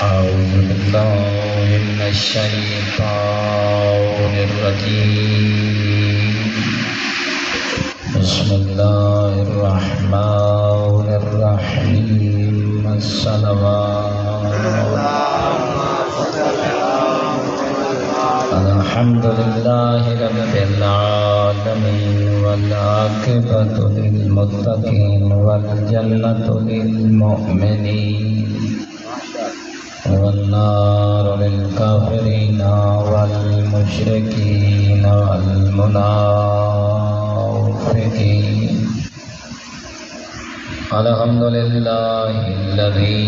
أعوذ بالله من الشيطان الرجيم بسم الله الرحمن الرحيم الصلوات الحمد لله رب العالمين والعاقبة للمتقين والجنة للمؤمنين والنار للكافرين والمشركين والمنافقين. الحمد لله الذي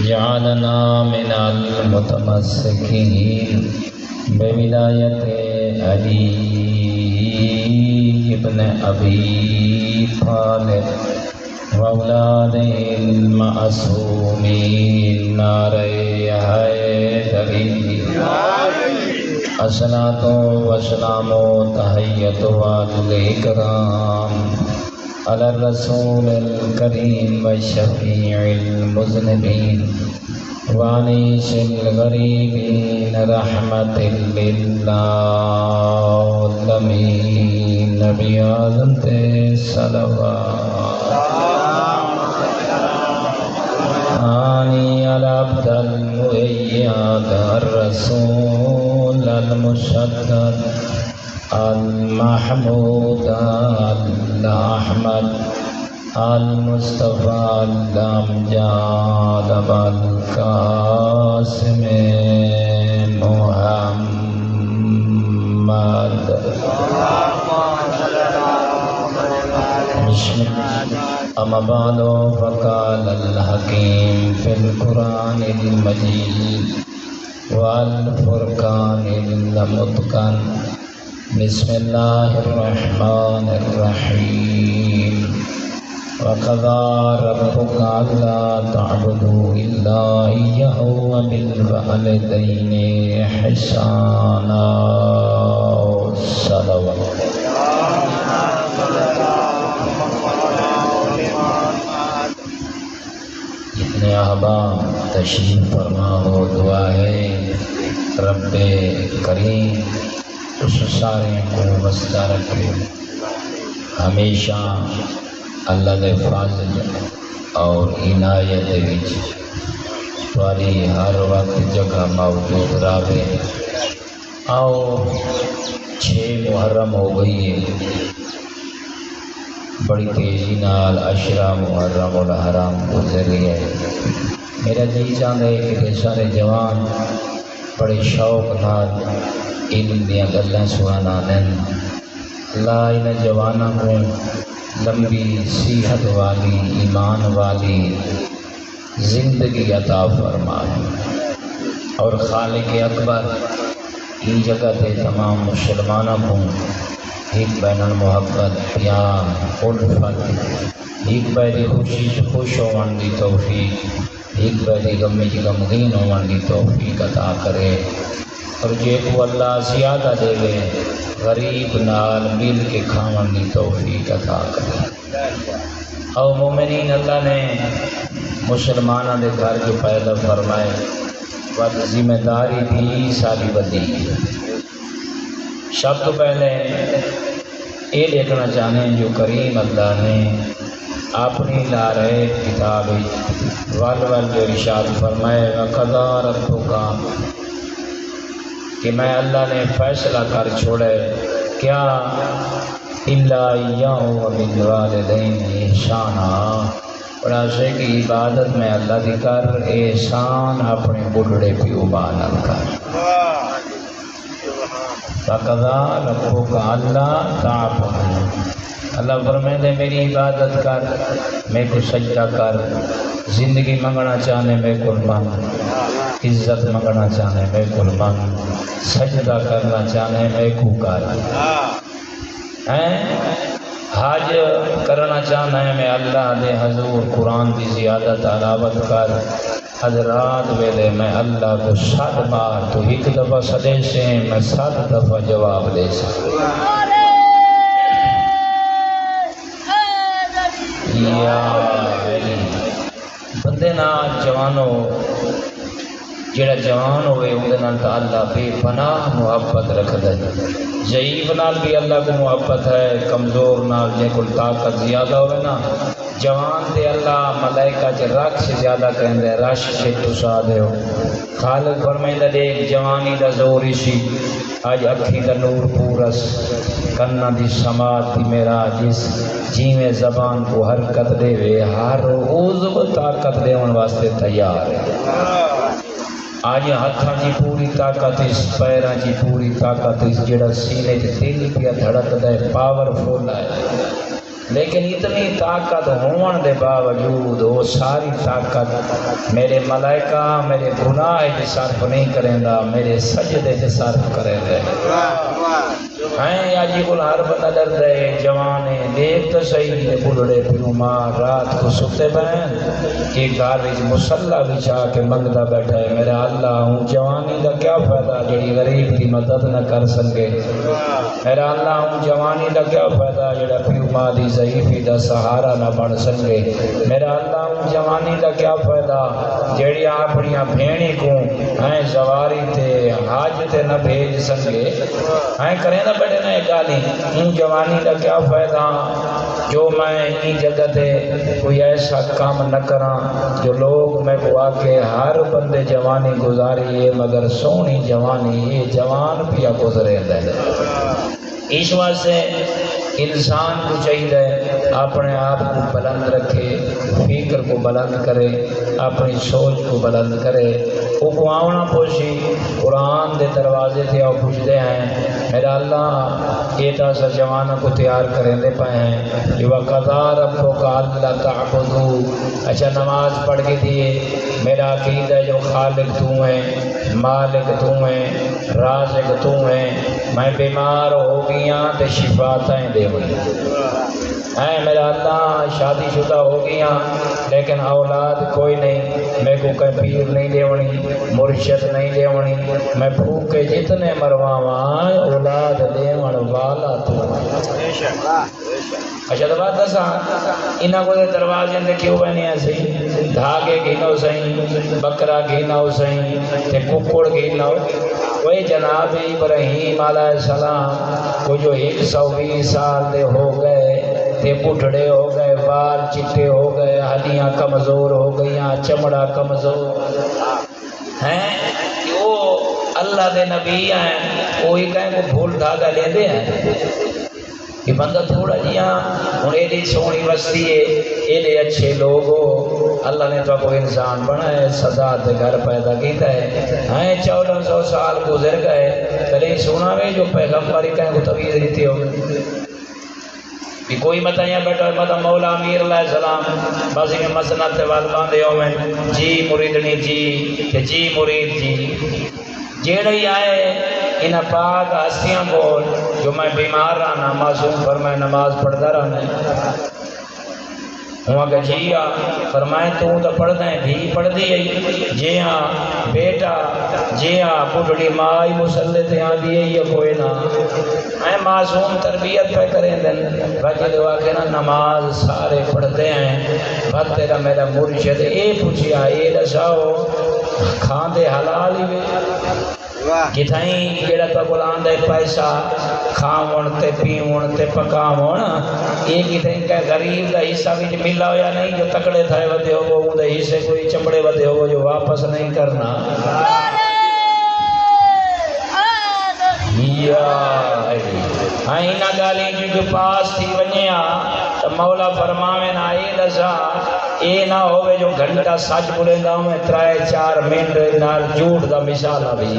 جعلنا من المتمسكين بولاية علي ابن أبي طالب وأولاده المعصومين ناري حیدری. الصلاة والسلام تحية والإكرام على الرسول الكريم والشفيع المذنبين وعنيش الغريبين رحمة للعالمين نبي آدم صلوات آني على عبد المؤيد الرسول المشدد المحمود الأحمد المصطفى الأمجاد القاسم محمد. أما بعد فقال الحكيم في القرآن المجيد والفرقان المتقن بسم الله الرحمن الرحيم وقضى ربك ألا تعبدوا إلا إياه وبالوالدين إحسانا. صلوات. جتنے احباب تشریف فرما ہو دعا ہے رب کریم اس سارے کو وسطہ رکھے ہمیشہ اللہ دے فضل اور عنایت وچ تھوڑی ہر وقت جگہ موجود رہے. آؤ 6 محرم ہو گئی ہے، بڑی تیزی نال عشرہ محرم الحرام گزر گیا ہے. میرا جی چاہتا ہے کہ سارے جوان بڑے شوق نال علم دیاں گلاں سنانا دین. اللہ ان جوانوں کو لمبی صحت والی ایمان والی زندگی عطا فرمائے اور خالق اکبر ان جگہ تے تمام مسلمانوں کو ایک بین المحبت پیار الفت ایک بین خوشی خوش ہون دی توفیق ایک بین غم غمگین ہون دی توفیق عطا کرے اور جے کو اللہ زیادہ دے گے غریب نال مل کے کھاون دی توفیق عطا کرے. او مومنین اللہ نے مسلمانوں دے گھر جو پیدا فرمائے ود ذمہ داری بھی ساری بدی. سب تو پہلے یہ دیکھنا چاہیں جو کریم اللہ نے اپنی لارے کتاب ول جو ارشاد فرمائے وقضا ربک کہ میں اللہ نے فیصلہ کر چھوڑے کیا الا ایاہ وبالوالدین احسانا بڑا سے کی عبادت میں اللہ دی کر احسان اپنے بڑھڑے پیو بانل کر. فقضا ربک الا تعبدوا اللہ فرمائے میری عبادت کر میں کو سجدہ کر زندگی منگنا چاہنے میں کو مانگ عزت منگنا چاہنے میں کو مانگ سجدہ کرنا چاہنے میں کو کر حج کرنا چاہنا ہے میں اللہ دے حضور قرآن دی زیادہ تلاوت کر حضرات ویلے میں اللہ کو 7 بار تو ایک دفعہ صدے سے میں 7 دفعہ جواب دے سکتا. بندے نا جوانوں جڑا جوان ہوئے اندے نال تا اللہ بے پناہ محبت رکھدا ہے۔ ضعیف نال بھی اللہ کو محبت ہے، کمزور نال جے کو طاقت زیادہ ہوئے نا، جوان تے اللہ ملائکہ چ رکھ سے زیادہ کہندے رش سے تسا دے ہو۔ خالق فرمائندا دیکھ جوانی دا زور اسی، اج اکھی دا نور پورس، کنا دی سماعت دی میرا جس، جیویں زبان کو حرکت دے وے، ہر عضو طاقت دیون واسطے تیار ہے۔ آج ہاتھاں کی پوری طاقت اس، پیراں کی پوری طاقت اس، جڑا سینے تے دل پیا دھڑکدا ہے، پاورفل ہے، لیکن اتنی طاقت ہون دے باوجود وہ ساری طاقت میرے ملائکہ میرے گناہ دے صرف نہیں کریں دا، میرے سجدے دے صرف کریں دے ہیں۔ آجی کل ہر بندہ ڈر دے، جوانے دیکھ تو صحیح دے بلڑے پھرو ماں رات کو ستے بہن کہ گھر وچ مسلح بچھا کے منگدا بیٹھا ہے، میرا اللہ ہوں جوانی دا کیا فائدہ جڑی غریب کی مدد نہ کر سکے، میرا اللہ ہوں جوانی دا کیا فائدہ جڑا پیو ماں دی ضعیفی دا سہارا نہ بن سکے، میرا اللہ ہوں جوانی دا کیا فائدہ جڑی اپنیاں بھیڑی کو ہیں زواری تے حج تے نہ بھیج سکے ہیں، کریں دا بیٹھے نا ایک گالی ہوں جوانی دا کیا فائدہ جو میں انی جگہ تے کوئی ایسا کام نہ کراں جو لوگ میں کو آکے ہر بندے جوانی گزاری ہے مگر سونی جوانی یہ جوان پیا گزرے دے۔ اس واسطے انسان کو چاہیے اپنے آپ کو بلند رکھے، فکر کو بلند کرے، اپنی سوچ کو بلند کرے، وہ کو آونا پوشی قرآن دے دروازے تھے اور پوچھتے ہیں میرا اللہ ایٹا سا جوانوں کو تیار کریں دے پائے ہیں جو وَقَضَىٰ رَبُّكَ أَلَّا تَعْبُدُوا، اچھا نماز پڑھ کے دیے میرا عقیدہ جو خالق تو ہیں، مالک تو ہیں، رازق تو ہیں، میں بیمار ہو گیا تو شفاعتیں دے ہوئی اے میرا اللہ، شادی شدہ ہو گیا لیکن اولاد کوئی نہیں، میں کو کوئی پیر نہیں دیونی، مرشد نہیں دیونی، میں پھوکے جتنے مرواں اولاد دیون والا تو۔ اچھا تو بات دسا انہاں کو دروازے دے کیوں بنے ایسے دھاگے گھنو سہیں، بکرا گھنو سہیں تے ککڑ گھنو، وہی جناب ابراہیم علیہ السلام کو جو 120 سال دے ہو گئے تے بڈھڑے ہو گئے، بال چٹے ہو گئے، ہڈیاں کمزور ہو گئیاں، چمڑا کمزور ہیں، وہ اللہ دے نبی ہیں، وہی کہیں کو پھول دھاگا لے دے ہیں کہ بندہ تھوڑا جیا ہوں ایڈی سونی بستی ہے، ایڈے اچھے لوگ ہو، اللہ نے تو کوئی انسان بنا ہے، سزا دے گھر پیدا کیتا ہے، ہیں 1400 سال گزر گئے، کلے سونا میں جو پیغمبری کہیں کو تویز دیتی ہو کہ کوئی مطا یہاں بیٹھا ہے مطا مولا امیر علیہ السلام بازی میں مسنت والدان دے ہو میں جی مریدنی جی مرید جی جیڑی آئے انہ پاک ہستیاں بول جو میں بیمار رہنا معصوم فرمائے نماز پڑھتا رہنا وہاں کہ جی آ فرمائے تو پڑھ دیں بھی پڑھ دی جی ہاں بیٹا جی ہاں بڑھڑی مائی مسلح تے آن دیئے یہ کوئی نہ اے معصوم تربیت پہ کریں دن باقی دعا کہ نا نماز سارے پڑھتے ہیں بات تیرا میرا مرشد اے پوچھیا اے رساؤ کھان دے حلال ہی کتھائیں جیڑا تا بلان دے پیسہ کھاون تے پیون تے پکاون ایک کتھائیں کہ غریب دا حصہ بھی ملا ہو یا نہیں جو تکڑے تھائے ودے ہو وہ دے حصے کوئی چمڑے ودے ہو جو واپس نہیں کرنا ہاں انہا گالی جو پاس تھی ونیا تو مولا فرماویں آئے لزا اے نہ ہوئے جو گھنٹہ سچ بولے گا میں 3-4 منٹ نال جھوٹ دا مثال بھی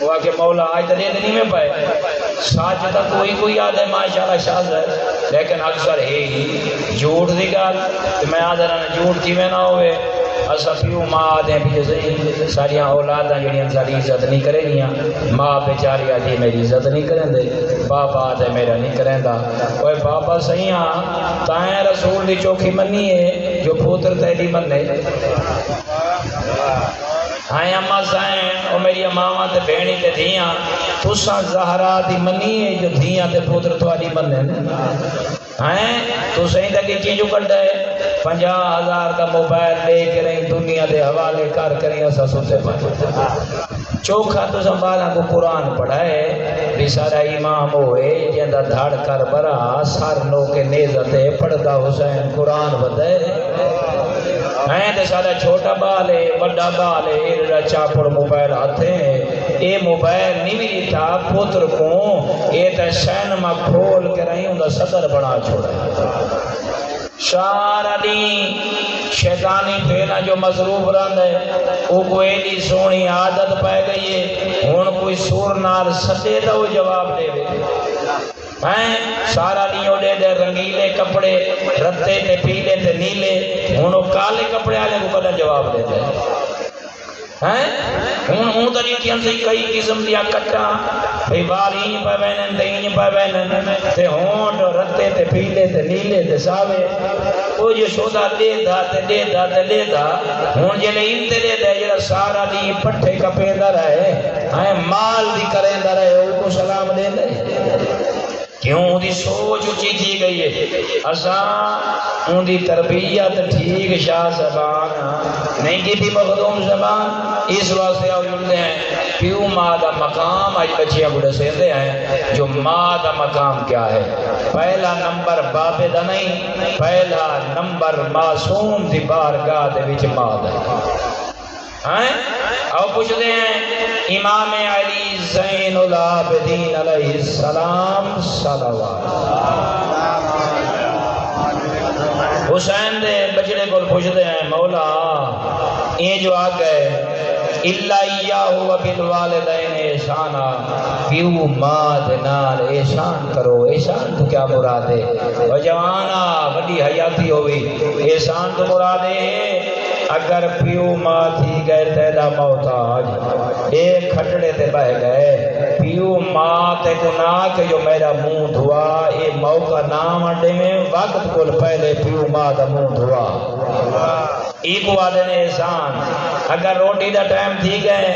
وہ کہ مولا آج دے نہیں میں پائے سچ دا کوئی یاد ہے ماشاءاللہ شاز ہے لیکن اکثر ہے جھوٹ دی گال میں آج رہا جھوٹ تھی میں نہ ہوئے اسا پیو ماں آدھیں بھی جیسے ساریاں اولاداں جڑیاں ساری عزت نہیں کریں گیاں ماں بیچاری آدھی میری عزت نہیں کریں دے باپا آدھے میرا نہیں کریں دا اوے باپا صحیح ہاں تائیں رسول دی چوکھی منی ہے جو پوتر تیری من ہے ہائیں اما سائیں او میری ماما تے بہنی تے دھیاں تساں زہرا دی منی ہے جو دھیاں تے پوتر تواڈی منن ہیں تو صحیح تک چیزوں کڈ ہے 50,000 کا موبائل لے کے رہی دنیا دے حوالے کر کریں اسا سوتے پائے چوکھا تو سنبھالا کو قرآن پڑھائے بھی سارا امام ہوئے جندہ دھاڑ کر برا سار لو کے نیزتے پڑھتا حسین قرآن بدے ہیں تے سارا چھوٹا بالے بڑا بالے ایرڑا چاپڑ موبائل آتے ہیں اے موبائل نہیں بھی تھا پوتر کو اے تے سینما کھول کے رہی ہوں دا صدر بنا چھوڑا سارا دی شیطانی پھیلا جو مصروف رہن ہے وہ کوئی دی سونی عادت پائے گئی ہے ہون کوئی سور نار سدے دا وہ جواب دے دے ہیں سارا دیوں دے دے رنگیلے کپڑے رتے تے پیلے تے نیلے ہونو کالے کپڑے آلے کو کدھا جواب دے دے ہیں ہون تو نیتیاں سے کئی قسم دیا کٹا بھئی بال ہی پہ بینن تے ہی پہ بینن تے ہونڈ رتے تے پیلے تے نیلے تے ساوے وہ جو شودا دے دا تے دے دا تے دے دا ہون جلے انتے دے دے جلے سارا دی پٹھے کا پیدا رہے ہیں مال دی کریں دا رہے وہ کو سلام دے دے کیوں دی سوچ اچھی تھی گئی ہے اساں ان دی تربیت ٹھیک شاہ زبان نہیں کی تھی مخدوم زبان اس واسطے آؤ جڑتے ہیں پیو ماں دا مقام آج بچیاں بڑے سیندے ہیں جو ماں دا مقام کیا ہے پہلا نمبر بابے دا نہیں پہلا نمبر معصوم دی بارگاہ دے وچ ماں دا اور پوچھتے ہیں امام علی زین العابدین علیہ السلام صلوات حسین دے بچڑے کو پوچھتے ہیں مولا یہ جو آ گئے اللہ ایاہو و بالوالدین احسانا پیو ماں دے نال احسان کرو احسان تو کیا مراد ہے اور جوانا بڑی حیاتی ہوئی احسان تو مراد ہے اگر پیو ماں تھی گئے تیرا محتاج ایک کھٹڑے تے بہ گئے پیو ماں تے گناہ کہ جو میرا منہ دھوا اے موقع نام اڈے میں وقت کو پہلے پیو ماں دا منہ دھوا ایک وعدے نے احسان اگر روٹی دا ٹائم تھی گئے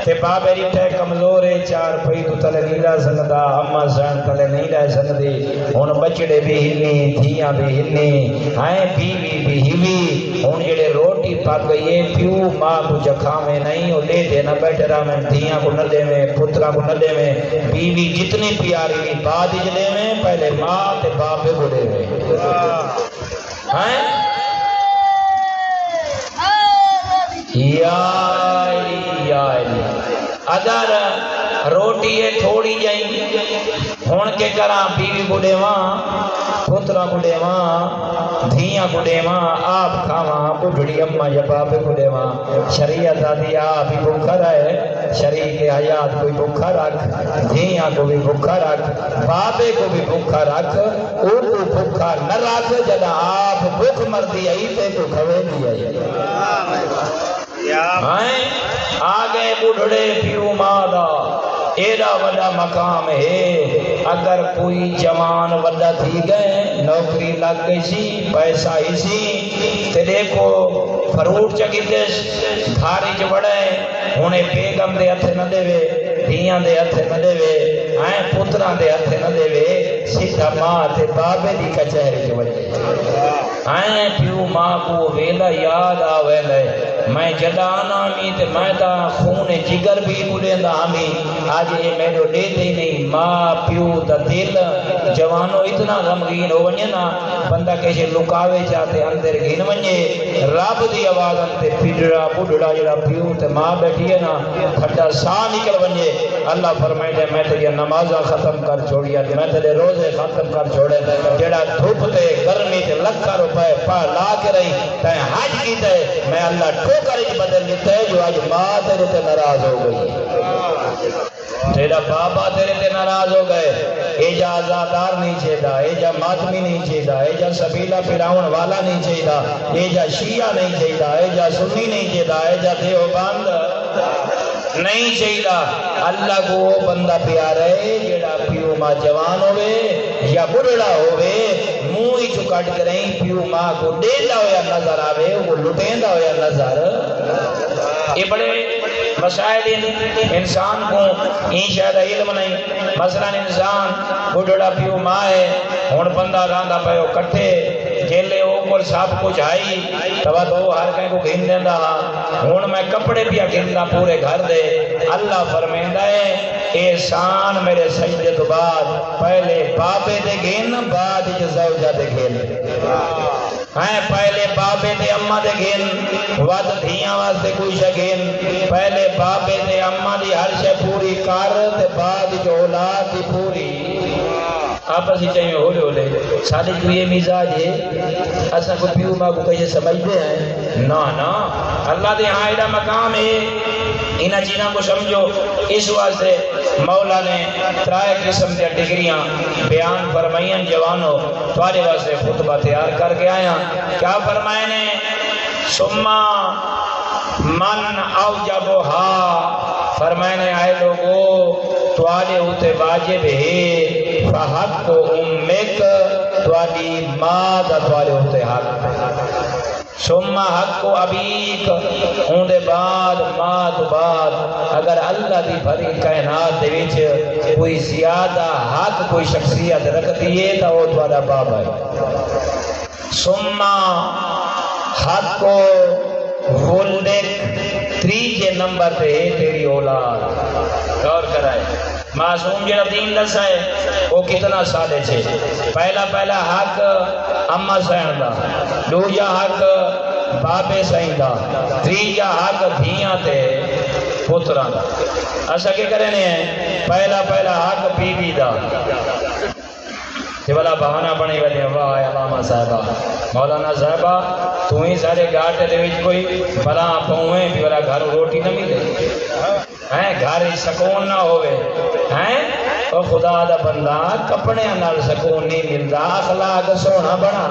تے بابے ریٹھے کمزور ہے چار پئی تو تلے نہیں رہ سکتا اما سان تلے نہیں رہ سکتی ہن بچڑے بھی ہنی دھیاں بھی ہنی ہائیں بیوی بھی ہوی ہن جڑے روٹی پک گئی پیو ماں کو جکھاویں نہیں وہ لے دے نہ بیٹھے رہا میں دھیاں کو نہ دے میں پترا کو نہ دے میں بیوی جتنی پیاری بھی بعد ہی دے میں پہلے ماں تے باپے کو دے میں ہائیں یا علی اگر روٹی ہے تھوڑی جائیں ہون کے کراں بیوی کو دیواں پترا کو دیواں دھیاں کو دیواں آپ کھاواں بڑھڑی اماں یا باپے کو دیواں شریعت آدھی آپ ہی بھوکھا رہے شریک حیات کوئی بھوکھا رکھ دھیاں کو بھی بھوکھا رکھ باپے کو بھی بھوکھا رکھ او کو بھوکھا نہ رکھ جدا آپ بھوک مردی آئی تے کو کھوے نہیں آئی آگے بڑھڑے پیو مادا ایڈا وڈا مقام ہے اگر کوئی جوان وڈا تھی گئے نوکری لگ گئی سی پیسہ ہی سی تے دیکھو فروٹ چکیتے گھاری چ بڑے انہیں بیگم دے ہتھ نہ دے وے دھیاں دے ہتھ نہ دے وے آئیں پتران دے ہتھ نہ دے وے سیدھا ماں تے بابے دی کچہری چ بڑے آئیں پیو ماں کو ویلا یاد آوے لے میں جدانا ہمیں تے میں تا خون جگر بھی بڑے دا ہمیں آج یہ میرے دیتے ہی نہیں ماں پیو دا دل جوانو اتنا غمگین ہو ونجے نا بندہ کیسے لکاوے جاتے اندر گھن ونجے رب دی آواز انتے پیڑا بڑھڑا جڑا پیو تے ماں بیٹھی ہے نا کھٹا سا نکل ونجے اللہ فرمائے دے میں تیرے نمازہ ختم کر چھوڑیا میں تیرے روزے ختم کر چھوڑے جڑا دھوپ تے گرمی تے لکھا روپے پا لا کے رہی تے حج کی تے میں اللہ ٹھوکر ہی بدل دیتا ہے جو آج ماں تیرے تے ناراض ہو گئی تیرا بابا تیرے تے ناراض ہو گئے ایجا آزادار نہیں چاہتا ایجا ماتمی نہیں چاہتا ایجا سبیلہ پھراؤن والا نہیں چاہتا ایجا شیعہ نہیں چاہتا ایجا سنی نہیں چاہتا ایجا دیوبند نہیں چاہتا اللہ کو وہ بندہ پیارا ہے جیڑا پیو ماں جوان ہوئے یا بڑھڑا ہوئے منہ ہی چکٹ کریں پیو ماں کو دیتا ہویا نظر آوے وہ لٹیندا ہویا نظر یہ بڑے مسائل انسان کو این شاید علم نہیں. مثلا انسان بڑھڑا پیو مائے ہون بندہ راندا پیو کٹھے جیلے اوپر سب کچھ آئی تبا تو ہر کہیں کو گھن دیندہ ہون میں کپڑے پیا گھندا پورے گھر دے. اللہ فرمیندہ ہے احسان میرے سجدے تو بعد پہلے بابے دے گھن بعد زوجہ دے گھن ہیں. پہلے بابے دے اممہ دے گھن ود دھیاں واسطے کوئی شگھن. پہلے بابے دے اممہ دی ہر شے پوری کر تے بعد جو اولاد دی پوری. آپ اسی چاہیے ہولے ہولے سادے جو یہ مزاج ہے اسا کو پیو ماں کو کہیں سمجھتے ہیں نا نا. اللہ دے ہاں ایڈا مقام ہے انہاں چیزاں کو سمجھو. اس واسطے مولا نے ترائے قسم دیا ڈگریاں بیان فرمائیں. جوانوں تمہارے واسطے خطبہ تیار کر کے آیا. کیا فرمائے نے سما من اوجبہا فرمائے نے آئے لوگو تمہارے ہوتے واجب ہے فحق امک تمہاری ماں دا تمہارے ہوتے حق. ثم حق ابیک ہوں دے بعد ماں تو بعد اگر اللہ دی بھری کائنات دے وچ کوئی زیادہ حق کوئی شخصیت رکھتی ہے تو وہ تمہارا باپ ہے. ثم حق ولدک تیجے نمبر پہ ہے تیری اولاد. غور کرائے معصوم جڑا دین دسا ہے وہ کتنا سادے چھے. پہلا حق اماں سین دا, دوجا حق بابے سین دا, تیجا حق دھیاں تے پتراں دا. اسا کے کرنے ہیں پہلا حق بی بی دا. یہ بلا بہانہ بنی ویلے واہ علامہ صاحبہ مولانا صاحبہ تو ہی سارے گاٹے دے وچ کوئی بلا پہوئیں بھی بلا گھر روٹی نہ ملے ہیں گھر سکون نہ ہوئے ہیں. اور خدا دا بندہ کپڑے نال سکون نہیں ملدا. اخلاق سونا بنا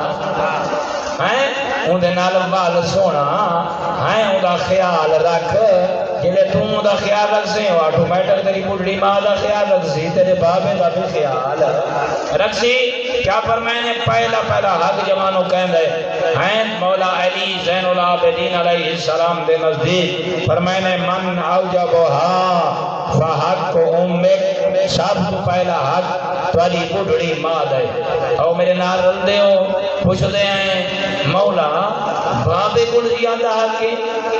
ہیں اون دے نال بال سونا ہیں اون دا خیال رکھ. جلے تم دا خیال رکھ سے آٹومیٹک تیری بڑھڑی ماں دا خیال رکھ سی تیرے بابے دا بھی خیال رکھ سی. کیا فرمائے نے پہلا حق جوانوں کہن دے ہیں مولا علی زین العابدین علیہ السلام دے نزدیک فرمائے نے من اوجبہا فحق امک سب تو پہلا حق توالی بڑھڑی ماں دے. او میرے نال رل دے ہو پوچھ دے ہیں مولا بابے کو زیادہ حق ہے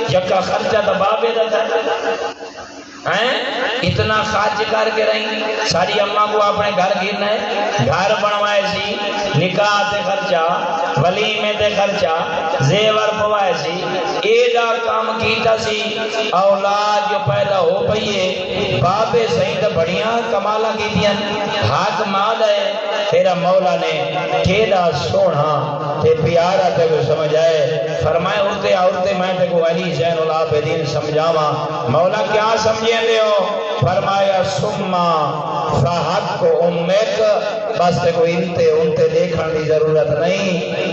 جکا خرچہ تا بابے دا اتنا خرچ کر کے رہی. ساری اماں کو اپنے گھر گرنا ہے, گھر بنوائے سی, نکاح تے خرچہ, ولیمے تے خرچہ, زیور پوائے سی, ایڈا کام کیتا سی. اولاد جو پیدا ہو پئیے بابے سہی تے بڑیاں کمالا کیتیاں. حق مال ہے تیرا مولا نے کیڑا سونا تے پیارا تے کو سمجھ آئے. فرمائے عورتے میں تے کو علی زین العابدین سمجھاواں. مولا کیا سمجھیں دے ہو؟ فرمایا سما فحق امک بس تے کو انتے دیکھن دی ضرورت نہیں.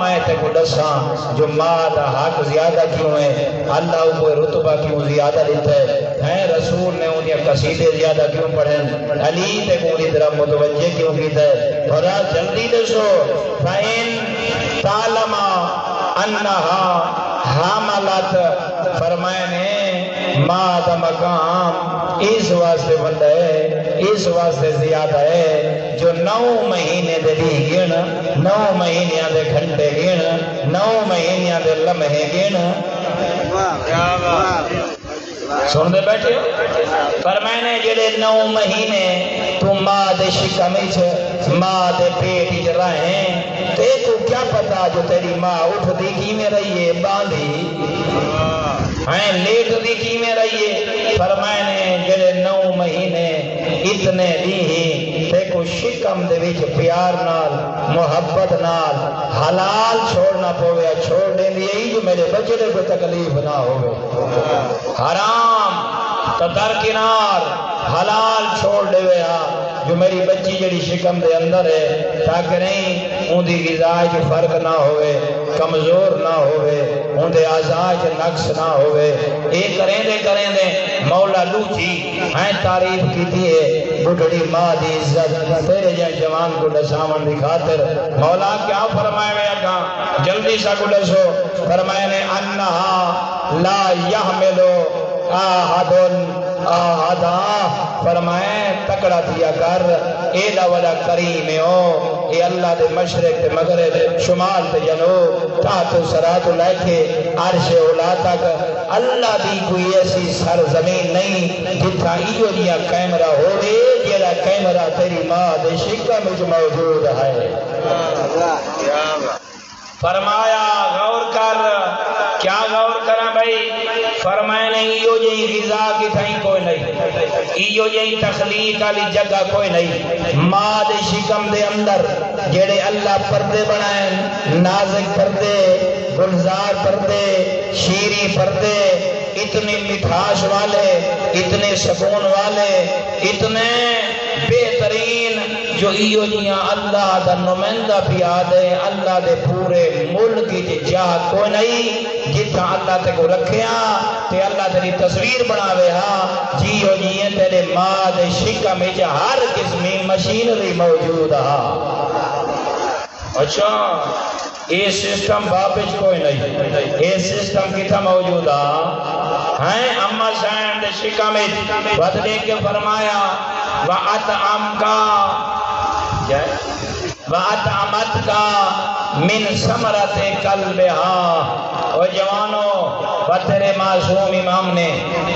میں تے کو دساں جو ماں دا حق زیادہ کیوں ہے, اللہ کو رتبہ کیوں زیادہ دیتا ہے, رسول نے انہیں قصیدے زیادہ کیوں پڑھیں, علی تے کو انہیں طرح متوجہ کیوں کیتا ہے. اور جلدی دسو فَإِن تَعْلَمَا أَنَّهَا حَامَلَتْ فرمائے نے ماں دا مقام اس واسطے بندہ ہے, اس واسطے زیادہ ہے جو 9 مہینے دے دی گن, 9 مہینیاں دے گھنٹے گن, 9 مہینیاں دے لمحے گن. سن دے بیٹھے فرمائے نے جڑے 9 مہینے تو ماں دے شکمچ ماں دے پیٹ رہیں تے تو کیا پتا جو تیری ماں اٹھ دی کی میں رہیے باندھی ہیں لیٹ دی کی میں رہیے. فرمائے نے جڑے 9 مہینے اتنے دی ہی تے کو شکم دے وچ پیار نال محبت نال حلال چھوڑنا پوے چھوڑ دیں دی جو میرے بچڑے کو تکلیف نہ ہوئے. حرام تو درکنار حلال چھوڑ دے جو میری بچی جڑی شکم دے اندر ہے تاکہ نہیں ان دی غذا جو فرق نہ ہوئے, کمزور نہ ہوئے, ان دے اعضاء جو نقص نہ ہوئے. ایک کریں دے مولا لوچی ہیں تعریف کیتی ہے بڑھڑی ماں دی عزت تیرے جائے جوان کو دسامن دی خاطر. مولا کیا فرمائے میں اگاں جلدی سا کو دسو. فرمائے نے انہا لا یحملو آہدن آہدا فرمائے تکڑا دیا کر ایڈا والا کریم ہو اے اللہ دے مشرق دے مغرب شمال دے جنوب تاتو سراتو لے کے عرش اولا تک اللہ دی کوئی ایسی سرزمین نہیں جتھا ایو دیا کیمرہ ہوئے جیڑا کیمرہ تیری ماں دے شکا مجھ موجود ہے فرمایا غور کر کیا غور کرا بھائی فرمائے نہیں ایو جئی غذا کی تھائیں کوئی نہیں ایو جئی تخلیق والی جگہ کوئی نہیں ماں دے شکم دے اندر جڑے اللہ پردے بنائیں نازک پردے گلزار پردے شیریں پردے اتنے مٹھاس والے اتنے سکون والے اتنے بہترین جو ایو جیاں اللہ دا نمائندہ پیا دے اللہ دے پورے ملک کی جہاں کوئی نہیں جتنا اللہ تے کو رکھیا تے اللہ تیری تصویر بناوے ہاں جیو جیاں تیرے ماں دے شکا میں ہر قسمی مشینری موجود ہاں اچھا یہ سسٹم باپج کوئی نہیں یہ سسٹم کتا موجود ہے اما شاہم دے شکا میں بدلے کے فرمایا وَأَطْعَمْ کا وَأَطْعَمَتْ کا من ثمرت قلبها اور جوانوں تیرے معصوم امام نے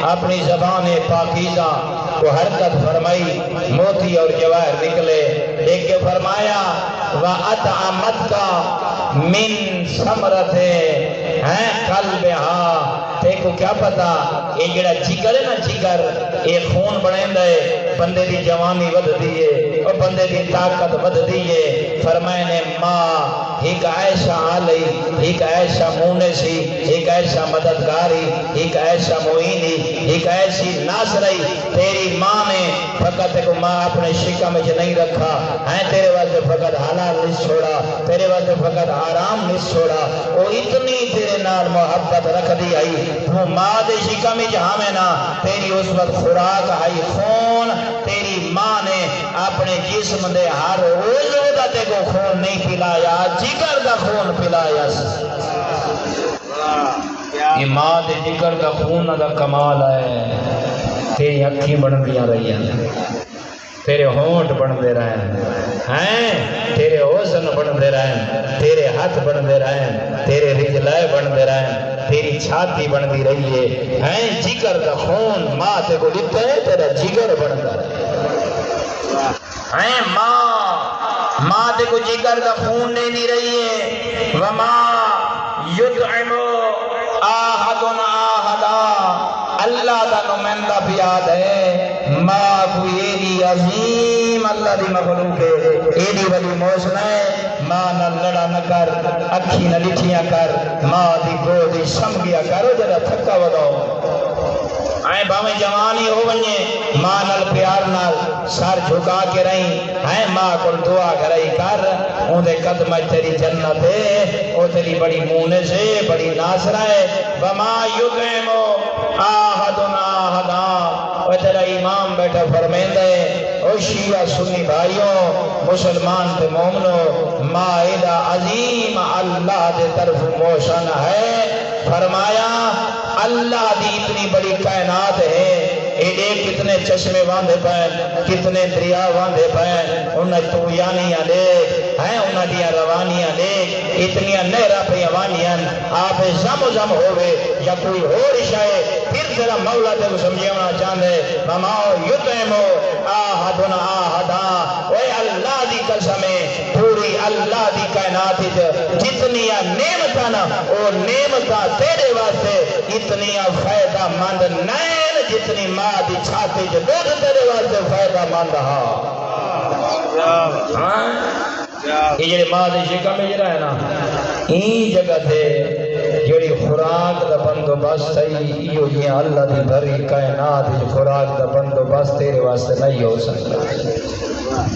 اپنی زبان پاکیزہ کو حرکت فرمائی موتی اور جواہر نکلے دیکھ کے فرمایا وَأَطْعَمَتْ کا من ثمرت قلبها دیکھو کیا پتا یہ جڑا جگر ہے نا جگر یہ خون بنے دے بندے دی جوانی ود دیئے اور بندے دی طاقت ود دیئے فرمائے نے ماں ایک ایسا آلئی ایک ایسا مونسی ایک ایسا مددگاری ایک ایسا معینی ایک ایسی ناصری تیری ماں نے فقط کو ماں اپنے شکا میں نہیں رکھا ہے تیرے واسطے فقط حلال نہیں چھوڑا تیرے واسطے فقط آرام نہیں چھوڑا وہ اتنی تیرے نال محبت رکھ دی آئی وہ ماں دے شکا میں جہاں میں نا تیری اس وقت خوراک آئی خون تیری ماں نے اپنے جسم دے ہر روز تے کو خون نہیں پلایا جگر دا خون پلایا یہ ماں دے جگر دا خون دا کمال ہے تیری اکھی بن دیا رہی ہیں تیرے ہونٹ بن دے رہے ہیں تیرے حسن بن دے رہے ہیں تیرے ہاتھ بن دے رہے ہیں تیرے رجلائے بن دے رہے ہیں تیری چھاتی بن دی رہی ہے جگر دا خون ماں تے کو دیتا ہے تیرا جگر بن دا رہے ہیں ماں تے کو جگر دا خون نہیں دی رہی ہے وما یدعمو آہدن آہدا اللہ دا نمائندہ بھی یاد ہے ماں کوئی ایڈی عظیم اللہ دی مخلوق ہے ایڈی ولی موسم ہے ماں نہ لڑا نہ کر اکھی نہ لٹھیاں کر ماں دی گودی سمگیا کرو جڑا تھکا وداؤ آئے باویں جوانی ہو ونجے ماں نال پیار نال سر جھکا کے رہیں آئے ماں کو دعا کرائی کر اون دے قدمہ تیری جنت ہے او تیری بڑی مونس ہے بڑی ناصرہ ہے وما یدعمو آہدن آہدا وہ تیرا امام بیٹھا فرمیندہ ہے او شیعہ سنی بھائیوں مسلمان تے مومنوں مائدہ عظیم اللہ دے طرف موشن ہے فرمایا اللہ دی اتنی بڑی کائنات ہے ایڈے کتنے چشمے واندے پائیں کتنے دریا واندے پائیں انہیں تویانیاں دیکھ ہیں انہیں دیا روانیاں دیکھ اتنی نہرہ پہ روانیاں آپ زم ہوئے یا کوئی ہو رشائے پھر ذرا مولا دے کو سمجھونا چاندے مماؤ یدعمو آہدن آہدا اے اللہ دی قسمیں پوری اللہ دی کائنات جتنی نعمتاں نا اور نعمتاں تیرے واسطے اتنی فائدہ مند نہیں جتنی ماں دی چھاتی جو دودھ تیرے واسطے فائدہ مند ہاں یہ جڑے ماں دی شکا میں جڑا ہے نا این جگہ تھے جڑی خوراک دا بندوبست ہے ایو یہ اللہ دی بھری کائنات جو خوراک دا بندوبست تیرے واسطے نہیں ہو سکتا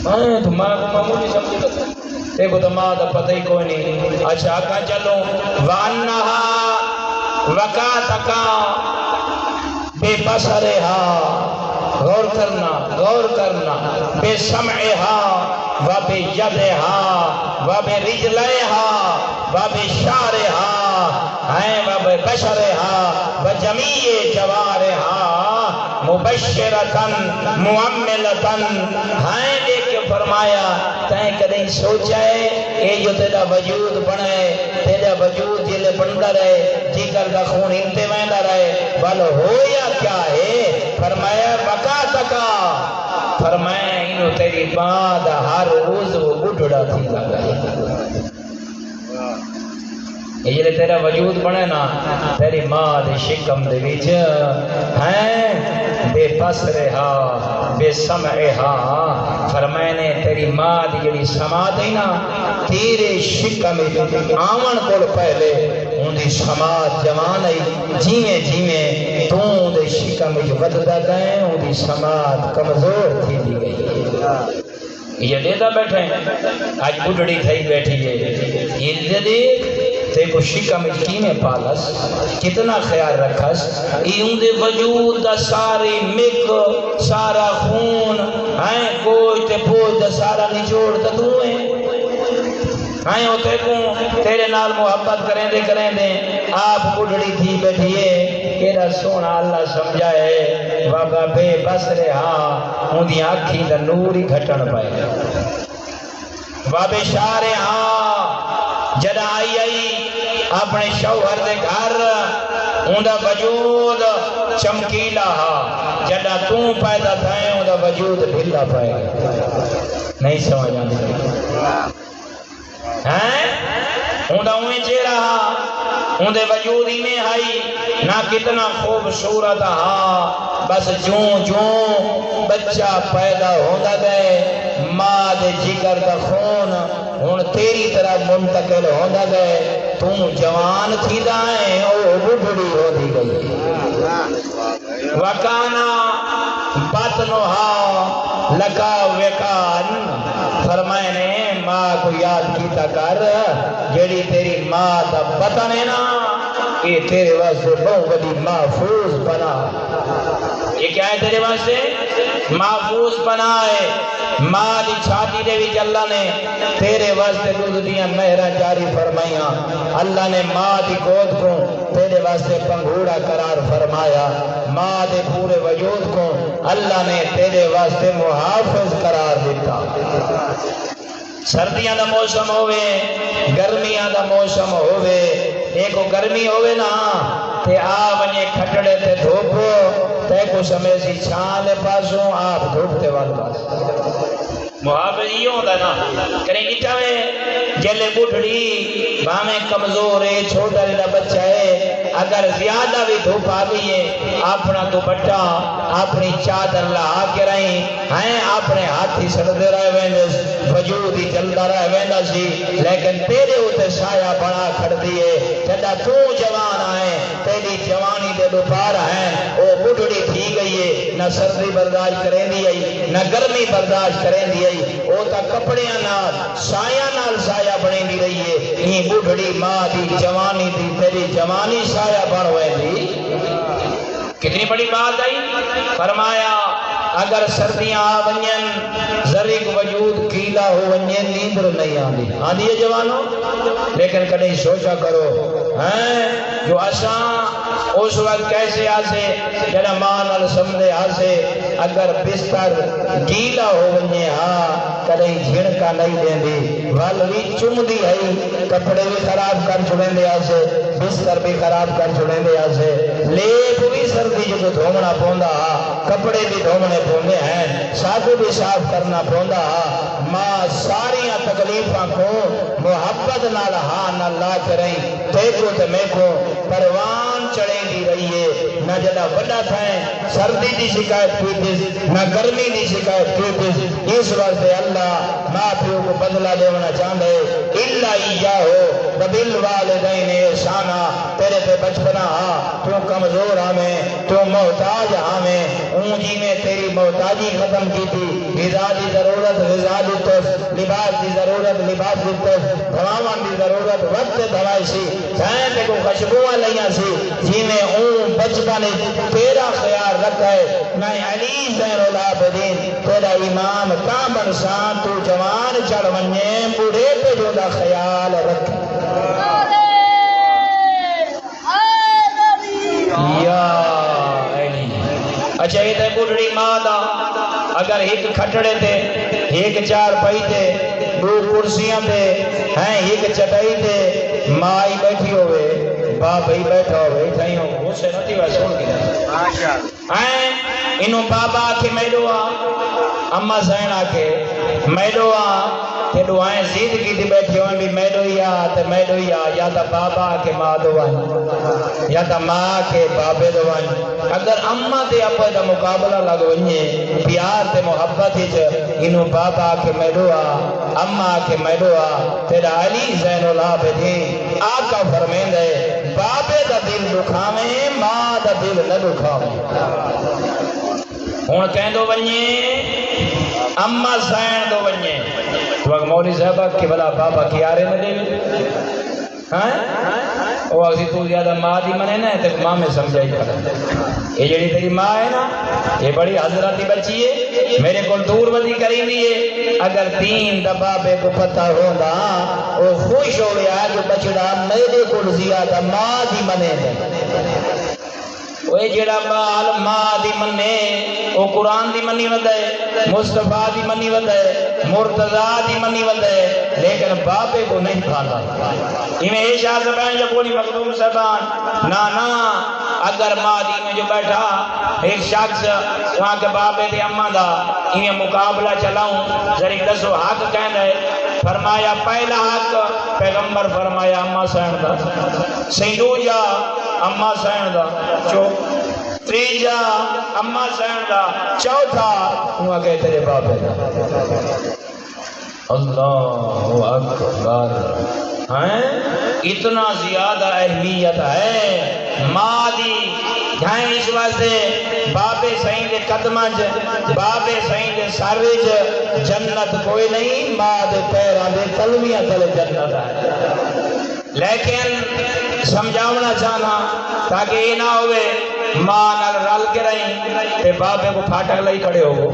ہاں تو ماں کو معمولی سمجھ گا دیکھو تو ماں دا پتہ ہی کوئی نہیں اچھا کہاں چلوں وَأَنَّهَا وَكَاتَكَا بے بصرها غور کرنا بے سمعها وَبِيَدِهَا وَبِرِجْلَيْهَا وَبِشَارِهَا ہیں وبشرہا وجمیع جوارہا مبشرتن معملتن ہیں دیکھ کے فرمایا تائیں کدیں سوچا ہے اے جو تیرا وجود بنے تیرا وجود جلے بندہ رہے جگر کا خون انتے ویندہ رہے بل ہویا کیا ہے فرمایا بقا تکا فرمایا انہوں تیری بعد ہر روز وہ گھڑا تھی لگا یہ جلے تیرا وجود بنے نا تیری ماں دے شکم دے ویچ ہیں بے بصرہا بے سمعہا فرمائنے تیری ماں دی جڑی سماعت ہے نا تیرے شکم آمن کول پہلے ان دی سماعت جوان ہے جیویں جیویں تو ان دے شکم وددا گئے ان دی سماعت کمزور تھی دی گئی یہ دیتا بیٹھے ہیں آج بڑھڑی تھئی بیٹھی ہے یہ دیکھ تے کو شکم کینے پالس کتنا خیال رکھس ایون دے وجود دا ساری مک سارا خون ہیں گوشت تے پوچھ دا سارا نچوڑ دا دوئیں ہیں ہوتے کو تیرے نال محبت کریں دے آپ بڑھڑی تھی بیٹھئے کیرا سونا اللہ سمجھائے بابا بے بصرہا ان دی آنکھی دا نور ہی گھٹن پائے بابے شارہا جد آئی اپنے شوہر دے گھر اندہ وجود چمکیلا ہا جدہ توں پیدا تھائیں اندہ وجود بھلا پائے نہیں سمجھ آنے ہیں اندہ انہیں چے رہا اندہ وجود ہی میں آئی نہ کتنا خوبصورت ہا بس جوں بچہ پیدا ہوندہ گئے ماں دے جگر دا خون ہون تیری طرح منتقل ہوندہ گئے تم جوان تھی دائیں او بڑھڑی ہو دی گئی وکانا بطنہا لکا وکان فرمائنے ماں کو یاد کیتا کر جیڑی تیری ماں دا بطن ہے نا یہ تیرے واسطے بہت بڑی محفوظ بنا یہ کیا ہے تیرے واسطے محفوظ بنائے ماں دی چھاتی دے وچ اللہ نے تیرے واسطے دودھ دیاں نہراں جاری فرمائیاں اللہ نے ماں دی گود کو تیرے واسطے پنگھوڑا قرار فرمایا ماں دے پورے وجود کو اللہ نے تیرے واسطے محافظ قرار دیتا سردیاں دا موسم ہوئے گرمیاں دا موسم ہوئے ایک گرمی ہوئے نا تے آ بنye کھٹڑے تے دھوپو تے کو سمے سی چھان لے پاسوں آپ دھوپتے والا محافظ یہ ہوتا نا کریں گٹھاوے جلے بڑھڑی بامیں کمزور ہے چھوٹا لینا بچہ ہے اگر زیادہ بھی دھوپ آ گئی ہے اپنا دوپٹہ اپنی چادر لہا کے رہیں ہیں اپنے ہاتھی سڑتے رہے ویندس وجود ہی جلدہ رہے ویندہ سی لیکن تیرے ہوتے سایہ بڑا کھڑ دیئے جدہ تو جوان آئے تیری جوانی دے دوپار ہیں وہ بڑھڑی تھی گئی ہے نہ سردی برداشت کریں دی آئی نہ گرمی برداشت کریں دی آئی وہ تا کپڑیاں نال سایہ نال سایہ بڑھیں دی رہی ہے یہ بڑھڑی ماں دی جوانی دی تیری جوانی سایہ بڑھ ہوئے دی کتنی بڑی بات آئی فرمایا اگر سردیاں آونین ذریق وجود کیلا ہو ونین نیندر نہیں آنی آنی ہے جوانوں لیکن کہیں سوچا کرو جو آسان اس وقت کیسے آسے جنہ مانل سمدے آسے اگر بستر گیلا ہو ونی ہاں کدیں جھڑکا نہیں دیں دی والوی چم دی ہے کپڑے بھی خراب کر چھڑیں دے آسے بستر بھی خراب کر چھڑیں دے آسے لیپ بھی سردی جو دھومنا پوندا کپڑے بھی دھومنے پوندے ہیں ساتھ بھی صاف کرنا پوندا ماں ساریاں تکلیفاں کو محبت نہ رہا نہ لا کریں تیکو تمیکو پروان چڑھیں دی رہی ہے نہ جدہ بڑا تھائیں سردی دی شکایت کیتیس نہ گرمی دی شکایت کیتیس اس وقت اللہ ماں پیو کو بدلہ دیونا چاندے اللہ ایجا ہو ببل والدین احسانا تیرے پہ بچپنا تو کمزور ہمیں تو محتاج ہمیں اونجی میں تیری محتاجی ختم کی تھی غذا دی ضرورت غذا دی تس لباس دی ضرورت لباس دی تس دھوامان دی ضرورت وقت دھوائی سی سائن تے کو خشبوہ لئیاں سی جی میں اون بچپنے تیرا خیال رکھا ہے میں علی زین العابدین تیرا امام کامل سان تو جوان چڑھ ونجیں بڑھے پہ جو دا خیال رکھا اچھا یہ تے بڑھڑی ماں دا اگر ایک کھٹڑے تے ایک چار پائی تے دو کرسیاں تے ہیں ایک چٹائی تے ماں ہی بیٹھی ہوئے باپ ہی بیٹھا ہوئے تھائیں ہو سے نتی وے سن کے ہیں انہوں بابا کے میڈو اما زین آکے میڈو کہ دعائیں زندگی دی بیٹھی ہوئیں بھی میڈو یا تا بابا کے ماں دوائیں یا تا ماں کے بابے دوائیں اگر اماں تے اپا دا مقابلہ لگوئیں پیار تے محبت ہی انہوں بابا کے میڈو اماں کے میڈو تیرا علی زین العابدین آقا فرمین دے بابے دا دل دکھاویں ماں دا دل نہ دکھاویں ہون کہیں دو بنیے اماں زین دو بنیے تو اگر مولی صاحبہ کہ بلا بابا کی آرے نہ دے وہ اگر تو زیادہ ماں دی منے نا تو ماں میں سمجھائی پڑا یہ جڑی تیری ماں ہے نا یہ بڑی حضراتی بچی ہے میرے کو دور بدی کری دیئے اگر دین دا بابے کو پتہ ہوندہ وہ خوش ہو گیا جو بچڑا میرے کو زیادہ ماں دی منے دے وہ جڑا بال ماں دی منے وہ قرآن دی منی ودے مصطفیٰ دی منی ودے مرتضیٰ دی منی ودے لیکن باپے کو نہیں کھانا انہیں شاہ زبان جب بولی مخدوم زبان نا اگر ماں دی میں جو بیٹھا ایک شخص وہاں کے باپے دی اماں دا انہیں مقابلہ چلاؤں ذریعہ دسو حق کہنے ہے فرمایا پہلا حق پیغمبر فرمایا اماں سین دا سیدو جا اماں سین دا تیجا اماں سین دا چوتھا وہاں کہے تیرے باپے دا اللہ اکبر اتنا زیادہ اہمیت ہے ماں دی جائیں اس واسطے بابے سائیں دے قدمانج بابے سائیں دے سارویج جنت کوئی نہیں ماں دے پیران دے تلویاں تلے جنت ہے لیکن سمجھاونا چاہنا تاکہ یہ نہ ہوئے ماں نال رل کے رہیں تے بابے کو پھاٹک لئی کھڑے ہو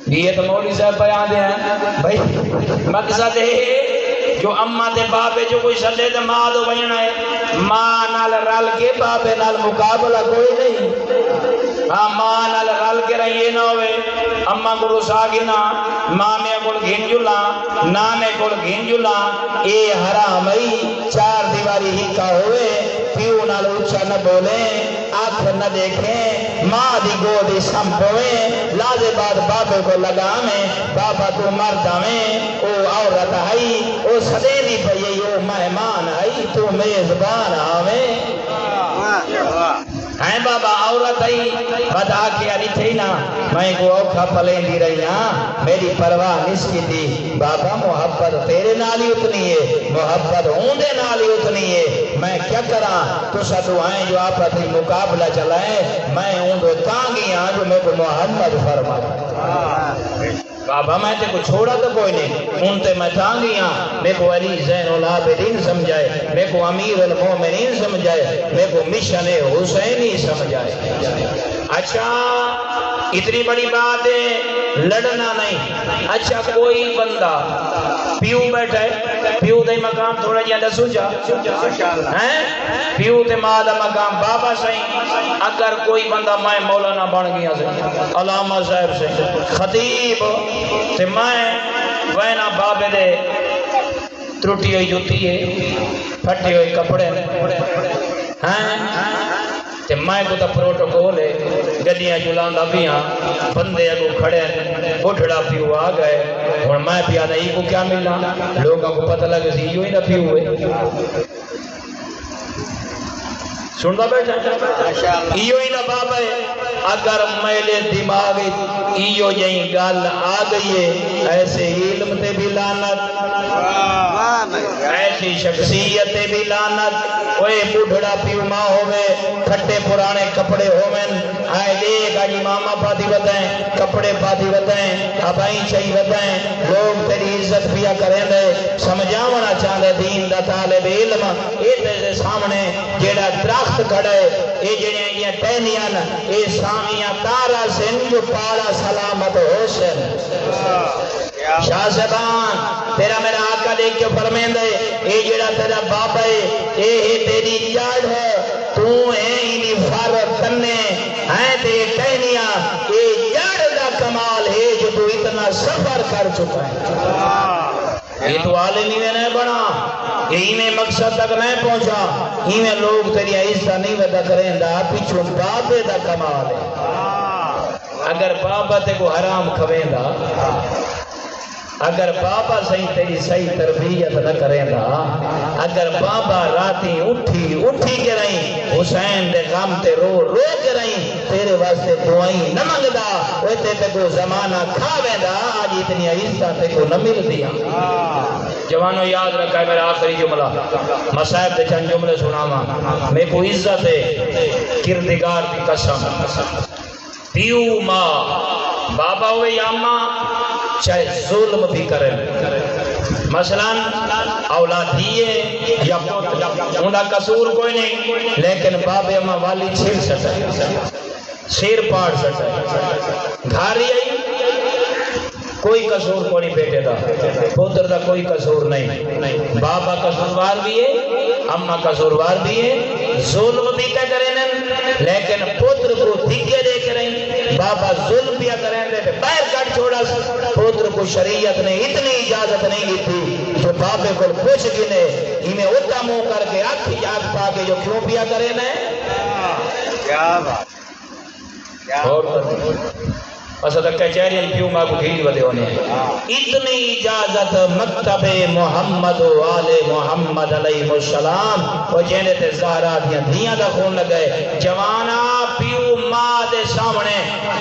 یہ تو مولوی صاحب بیان دے ہیں بھائی مقصد ہے جو اماں تے بابے جو کوئی سدے تے ماں دو بننا ہے ماں نال رل کے بابے نال مقابلہ کوئی نہیں ہاں ماں نال رل کے رہیے نہ ہوئے اماں کو رسا گنا مامے کو گھنجلا نانے کو گھنجلا اے حرام ای چار دیواری ہی کا ہوئے پیو نال اچھا نہ بولیں آنکھ نہ دیکھیں ماں دی گودی سمپویں لازے بعد بابے کو لگامیں بابا تو مردامیں او عورت آئی او سدے دی پئی او مہمان آئی تو میزبان آویں ہیں بابا عورت آئی بدا کے علی تھی نا میں کو اوکھا پلیں دی رہی ہاں میری پرواہ نسکی دی بابا محبت تیرے نالی اتنی ہے محبت ہوندے نالی اتنی ہے میں کیا کراں تو ساتھ آئیں جو آپ اپنی مقابلہ چلائیں میں ہوں دو تانگی ہاں جو میں کو محمد فرما بابا میں تے کو چھوڑا تو کوئی نہیں ان تے میں تانگی ہاں میں کو علی زین العابدین سمجھائے میں کو امیر المومنین سمجھائے میں کو مشن حسینی سمجھائے اچھا اتنی بڑی بات ہے لڑنا نہیں اچھا کوئی بندہ پیو بیٹھا ہے پیو دے مقام تھوڑا جہاں دسو جا پیو تے ماں دا مقام بابا سہیں اگر کوئی بندہ میں مولانا بن گیا سے علامہ صاحب سے خطیب تے میں وینا بابے دے ترٹی ہوئی جوتی ہے پھٹے ہوئے کپڑے تے میں کو تا پروٹوکول ہے گلیاں جلان دا بھی ہاں بندے اگو کھڑے بڑھڑا پیو آ گئے اور میں پیا نہیں کو کیا ملنا لوگوں کو پتہ لگے سی یوں ہی نہ پیو ہوئے سن دا بیٹھا ایو ہی نہ بابا ہے اگر میلے دماغ ایو یہی گال آ گئی ہے ایسے علم تے بھی لعنت ایسی شخصیت تے بھی لعنت اوے بڑھڑا پیو ماں ہوئے کھٹے پرانے کپڑے ہوئے آئے دیکھ آجی ماما پاتی بتائیں کپڑے پاتی بتائیں ابائیں چاہی بتائیں لوگ تیری عزت پیا کریں دے سمجھاونا چاہتے دین دا طالب علم اے تیرے سامنے جیڑا درخت کھڑے اے جڑے یہ ٹہنیاں اے سامیاں تارا سن جو پاڑا سلامت حسن شاہ صاحبان تیرا میرا آقا دیکھ کے فرمین دے اے جڑا تیرا باپ ہے اے تیری جاڑ ہے تو ہے انہی فارغ کرنے ہیں تے کہنیا یہ جڑ دا کمال ہے جو تو اتنا سفر کر چکا ہے یہ تو عالم ہی میں نہیں بنا یہ میں مقصد تک نہیں پہنچا ہی میں لوگ تیری عزت نہیں ودا کریں دا پیچھوں بابے دا کمال ہے اگر بابا تے کو حرام کھویں دا اگر بابا صحیح تیری صحیح تربیت نہ کریں دا اگر بابا راتی اٹھی کے رہیں حسین دے غم تے رو کے رہیں تیرے واسطے دعائیں نہ منگدا وہ تے کو زمانہ کھاویں دا آج اتنی عزت تے کو نہ مل دیا جوانوں یاد رکھا ہے میرا آخری جملہ مصائب دے چند جملے سناواں میں کو عزت ہے کردگار کی قسم پیو ماں بابا ہوئے یا ماں چاہے ظلم بھی کریں مثلا اولاد دیئے یا انہا قصور کوئی نہیں لیکن بابے اماں والی چھر سٹھائے سیر پاڑ سٹھائے گھاری آئی کوئی قصور کو نہیں بیٹے دا پوتر دا کوئی قصور نہیں بابا قصوروار بھی ہے اماں قصوروار بھی ہے ظلم بھی کریں لیکن پوتر کو دھگے دے کریں بابا ظلم بھی کریں دے باہر کٹ چھوڑا پوتر کو شریعت نے اتنی اجازت نہیں دی تھی جو بابے کو پوچھ گنے انہیں اتا منہ کر کے آنکھ یاد پا کے جو کیوں پیا کریں کیا بات اور اسا تک کچہری پیو ماں کو گھیل ودے ہونے اتنی اجازت مکتب محمد و آل محمد علیہ السلام وہ جینے تے زہرا دیاں دا خون لگئے جوانا پیو ماں دے سامنے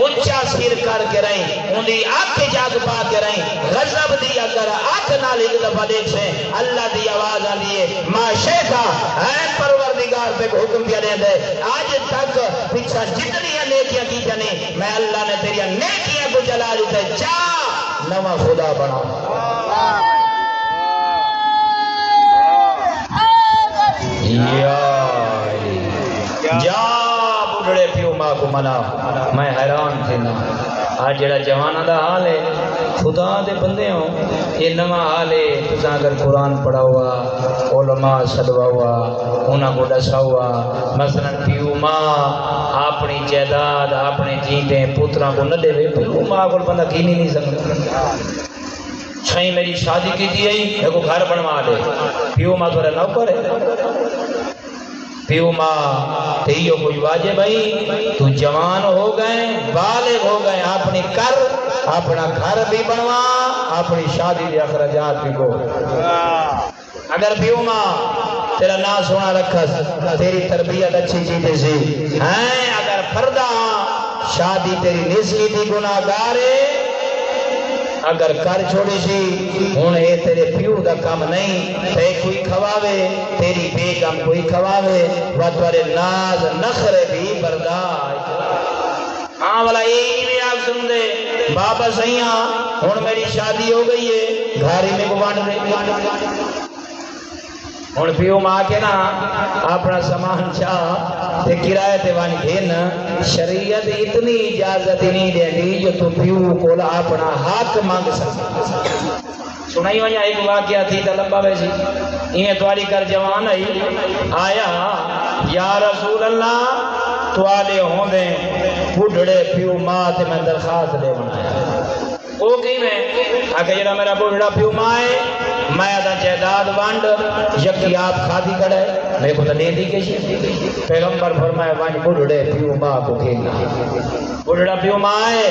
اچھا سیر کر کے رہیں ان دی آنکھ جاگ پا کے رہیں غضب دی اگر آنکھ نال ایک دفعہ دیکھ سے اللہ دی آواز آلیے ماں شیخا ہے پروردگار پہ حکم دیا دے دے آج تک پچھا جتنی نیکیاں کی جانے میں اللہ نے تیری نیکیاں کو جلا لیتے جا نوا خدا بنا جا بڑھڑے پیو ماں کو منا میں حیران تھی نا آج جڑا جوانہ دا حال ہے خدا دے بندے ہوں یہ نواں حال ہے تساں اگر قرآن پڑھا ہوا علماء صدوا ہوا انہاں کو ڈسا ہوا مثلا پیو ماں اپنی جائیداد اپنے جیندے پوتراں کو نہ دے پیو ماں کو بندہ گھینی نہیں سکتا چھئی میری شادی کی تھی ایک کو گھر بنوا دے پیو ماں تھوڑا نوکر ہے پیو ماں تیو کوئی واجب بھائی تو جوان ہو گئے بالغ ہو گئے اپنی کر اپنا گھر بھی بنوا اپنی شادی دے اخراجات بھی کو اگر پیو ماں تیرا نا سونا رکھا تیری تربیت اچھی چیزیں سی ہیں اگر پردہ شادی تیری نسلی تھی گناہ گارے اگر کر چھوڑی سی ہون اے تیرے پیو دا کام نہیں تے کوئی کھواوے تیری بیگم کوئی کھواوے و تورے ناز نخرے بھی برداشت ہاں والا یہی بھی آپ سن دے بابا سیاں ہون میری شادی ہو گئی ہے گھاری میں کو بانڈ دے ہون پیو ماں کے نا اپنا سامان چاہ تے کرایہ تے وان گھن شریعت اتنی اجازت نہیں دے دی جو تو پیو کو اپنا حق مانگ سکتا سنائی وجہ ایک واقعہ تھی تا لمبا ویسی انہیں تواری کر جوان آیا یا رسول اللہ تو آلے ہوں دیں بڑھڑے پیو ماں تے میں درخواست دے بنایا وہ کہیں میں آگے جڑا میرا بڑھڑا پیو ماں ہے میں آدھا جائیداد وانڈ یکی آپ کھادی کڑے میں کو تو دے دی کشی پیغمبر فرمائے وانڈ بڑھڑے پیو ماں کو کھیلنا بڑھڑا پیو ماں ہے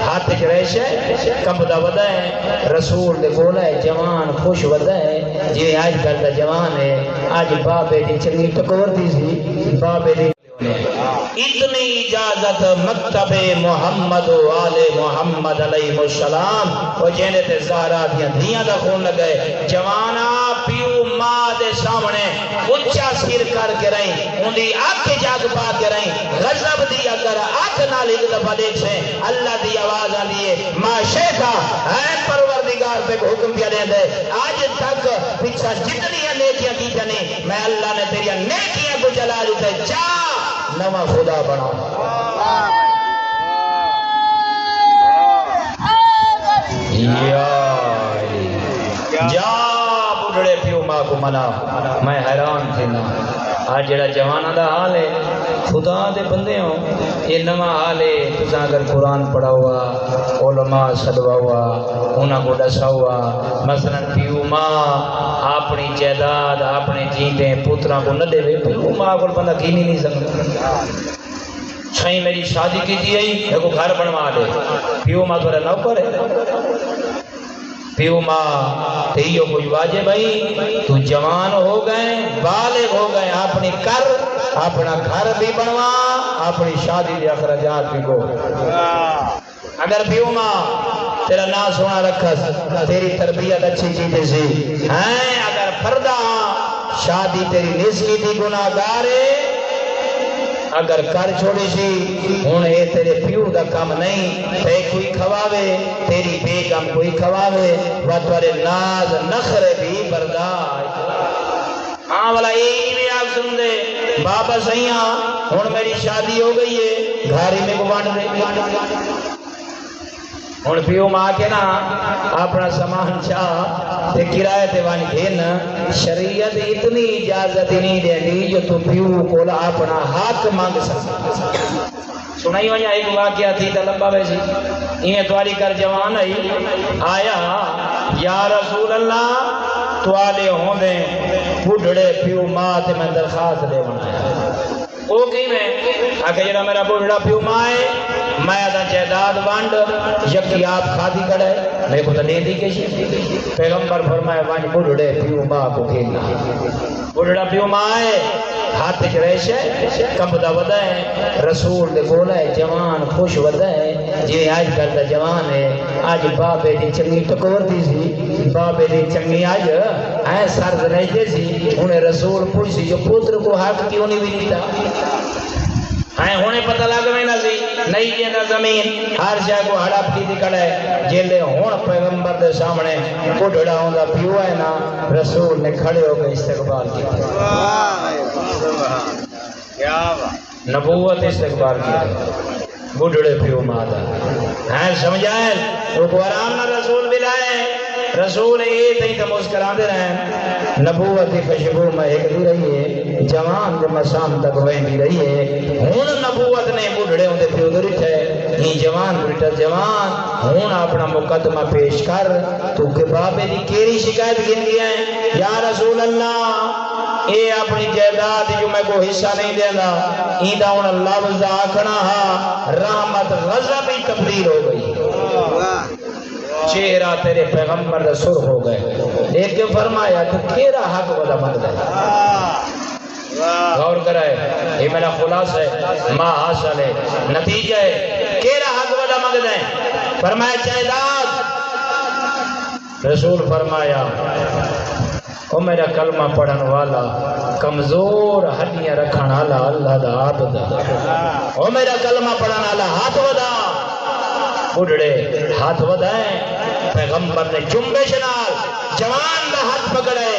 ہاتھ کے ریشے کمبدہ ودا ہے رسول دے بولا ہے جوان خوش ودا ہے جی آج کل دا جوان ہے آج بابے دی چنگی ٹکور دی سی بابے دی اتنی اجازت مکتب محمد و آل محمد علیہ السلام وہ جینے تے زہرا دیاں دا خون لگئے جوانا پیو ماں دے سامنے اچھا سیر کر کے رہیں ان دی آنکھ جاگ پا کے رہیں غضب دی اگر آنکھ نال ایک دفعہ دیکھ سے اللہ دی آواز آلیے ماں شیخا ہے پروردگار پہ حکم دیا دے دے آج تک پچھا جتنی نیکیاں کی جانے میں اللہ نے تیری نیکیاں کو جلا لیتے جا نوا خدا بنا جا بڑھڑے پیو ماں کو منا میں حیران تھی نا آج جڑا جوانہ دا حال ہے خدا دے بندے ہوں یہ نواں حال ہے تساں اگر قرآن پڑھا ہوا علماء صدوا ہوا انہاں کو دسا ہوا مثلا پیو ماں اپنی جائیداد اپنے جیندے پتراں کو نہ دے پیو ماں کو بندہ گھینی نہیں سکتا چھئی میری شادی کی تھی ایک گھر بنوا دے پیو ماں تھوڑا نوکر ہے پیو ماں تیو کوئی واجب بھائی تو جوان ہو گئے بالغ ہو گئے اپنی کر اپنا گھر بھی بنوا اپنی شادی کے اخراجات بھی کو اگر پیو ماں تیرا نا سونا رکھس تیری تربیت اچھی چیزیں سی ہیں اگر پردہ شادی تیری نسلی تھی گناہ گار ہے اگر کر چھوڑی سی ہوں اے تیرے پیو دا کام نہیں تے کوئی کھواوے تیری بیگم کوئی کھواوے و تورے ناز نخرے بھی برداشت ہاں والا یہ بھی آپ سن دے بابا سیاں ہوں میری شادی ہو گئی ہے گھر ہی میں کو بانٹ دے ہوں پیو ماں کے نا اپنا سامان چاہ تے کرائے تے وان گھن شریعت اتنی اجازت نہیں دینی جو تو پیو کو اپنا حق مانگ سکتا سنائی وجہ ایک واقعہ تھی تا لمبا ویسی یہ تواری کر جوان آیا یا رسول اللہ توالے ہوں دیں بڑھڑے پیو ماں تے میں درخواست دے بنایا وہ کی میں آکے جڑا میرا بڑھڑا پیو ماں ہے میں آدھا جائیداد وانڈ یکی آپ کھادی کڑے میں کو تو دے دی کشی پیغمبر فرمائے وانج بڑھڑے پیو ماں کو کھیلنا بڑھڑا پیو ماں ہے ہاتھ چ رہے کمبدا ودا ہے رسول دے بولا ہے جوان خوش ودا ہے جی آج کل دا جوان ہے آج بابے دی چنگی ٹکور دی سی بابے دی چنگی آج ہے سرد رہتے سی انہیں رسول پوچھ سی جو پتر کو حق کیوں نہیں بھی دیتا ہاں ہونے پتہ لگ میں نہ سی نہیں جیندہ زمین ہر جائے کو ہڑپ کی دکڑ ہے جیلے ہون پیغمبر دے سامنے بڑھڑا ہوندہ پیو ہے نا رسول نے کھڑے ہو کے استقبال کیا نبوت استقبال کیا بڑھڑے پیو مادا ہیں سمجھائیں وہ کو آرام نہ رسول بھی لائے رسول یہ تھی تو مسکران دے رہے ہیں نبوت کی خوشبو میں ایک دی رہی ہے جوان جو مسام تک وہیں دی رہی ہے ہون نبوت نے بڑھڑے ہوندے پیو دری تھے یہ جوان بڑھتا جوان ہون اپنا مقدمہ پیش کر تو کہ بابے دی کیری شکایت گن گیا ہے یا رسول اللہ اے اپنی جائیداد جو میں کو حصہ نہیں دینا ایدہ ان لفظ آکھنا ہا رحمت غضبی تبدیل ہو گئی چہرہ تیرے پیغمبر رسول ہو گئے لیکن فرمایا تو تیرا حق ودا مند ہے غور کرائے یہ میرا خلاص ہے ما حاصل ہے نتیجہ ہے تیرا حق ودا مند ہے فرمایا جائیداد رسول فرمایا او میرا کلمہ پڑھن والا کمزور ہڈیاں رکھن والا اللہ دا عبد او میرا کلمہ پڑھن والا ہاتھ ودا بڑھڑے ہاتھ ودائیں پیغمبر نے جنبش نال جوان دا ہاتھ پکڑے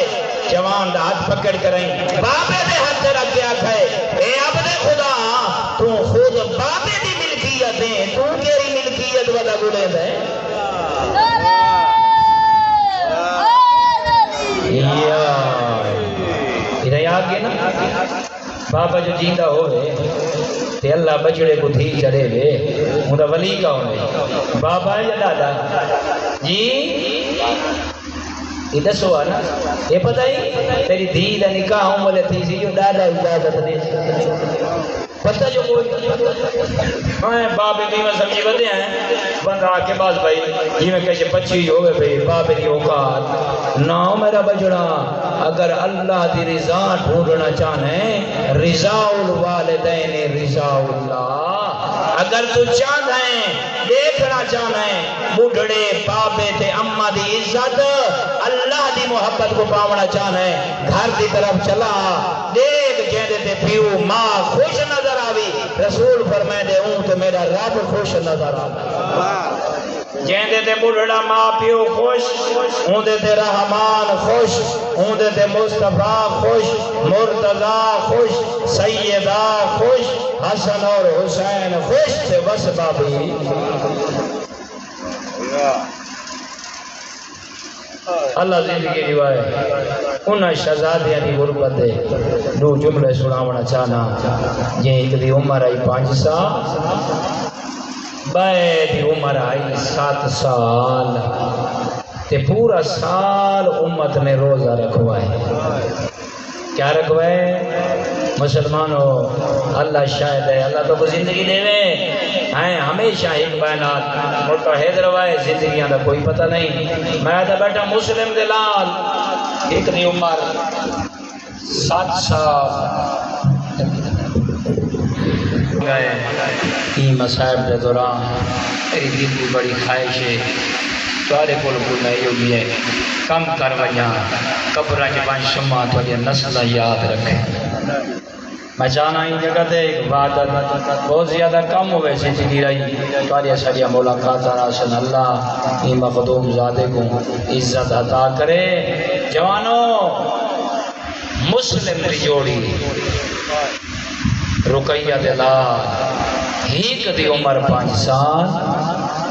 جوان دا ہاتھ پکڑ کریں بابے دے ہاتھ رکھ کے آکھائے اے عبد خدا تو خود بابے دی ملکیت دیں تو کیری ملکیت ودا گڑے دیں ادھا یاد گئے نا بابا جو جیندہ ہوئے تے اللہ بچڑے کو تھی چڑھے ہوئے مدہ ولی کا ہوئے بابا ہے یا دادا جی یہ دسو آنا یہ پتہ ہی تیری دھی دا نکاح ہوں والے تھی سی جو دادا اجازت دے پتہ جو کوئی ہاں بابے کی میں سمجھی بدے ہیں بندہ آکے باز بھائی یہ میں کہتے پچھی ہوئے بھائی بابے کی اوقات ناؤ میرا بجڑا اگر اللہ دی رضا ڈھونڈنا چاہیں رضا الوالدین رضا اللہ اگر تو چاہیں دیکھنا چاہیں بڑھڑے بابے تے اماں دی عزت اللہ دی محبت کو پاونا چاہیں گھر دی طرف چلا دیکھ جیندے تے پیو ماں خوش نظر آوی رسول فرمائے دے ہوں تو میرا رب خوش نظر آوی جیندے تے بڑھڑا ماں پیو خوش ہوں دے تے رحمان خوش ہوں دے تے مصطفیٰ خوش مرتضیٰ خوش سیدہ خوش حسن اور حسین خوش سے بس بابی اللہ زندگی دیوائے انہاں شہزادیاں دی غربت ہے دو جملے سناونا چاہنا یہ ایک دی عمر آئی 5 سال بے دی عمر آئی 7 سال تے پورا سال امت نے روزہ رکھوائے کیا رکھوائے مسلمانوں اللہ شاہد ہے اللہ تو کو زندگی دے ہیں ہمیشہ ایک بیانات متحد روائے زندگیاں دا کوئی پتہ نہیں میں تو بیٹھا مسلم دلال ایک دی عمر 7 سال گئے ای مسائب دے دوران میری دل کی بڑی خواہش ہے سارے کول بولنا یہ بھی ہے کم کر وجہ قبرہ جبان شمع تھوڑی نسل یاد رکھے میں چاہنا ہی جگہ دے عبادت بہت زیادہ کم ہوئے سے جگی رہی تھوڑی سڑیا ملاقات راشن اللہ ای مقدوم زادے کو عزت عطا کرے جوانوں مسلم دی جوڑی رقیہ دلال ایک دی عمر 5 سال